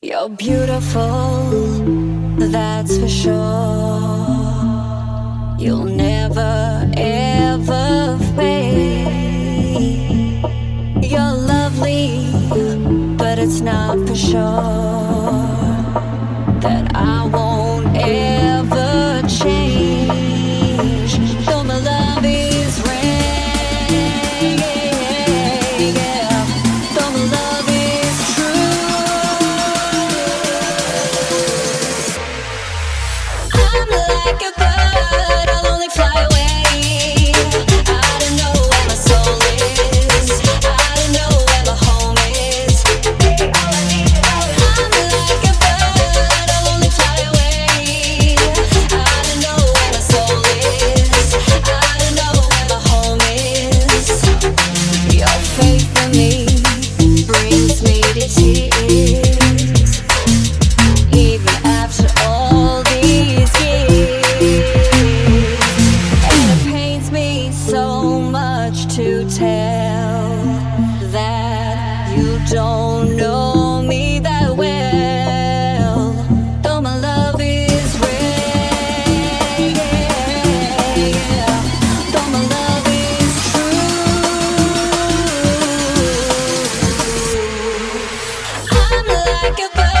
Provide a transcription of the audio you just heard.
You're beautiful, that's for sure. You'll never ever fade. You're lovely, but it's not for sure that I won't ever change. Though my love is rare, yeah. Though my love is true, I'm like a bird, I'll only fly away. I don't know where my soul is, I don't know where my home is. I'm like a bird, I'll only fly away. I don't know where my soul is, I don't know where my home is. Your faith in me brings me to tears, even after all these years. And it pains me so much to tell that you don't know me that well. Though my love is rare, yeah. Though my love is true, I'm like a bird.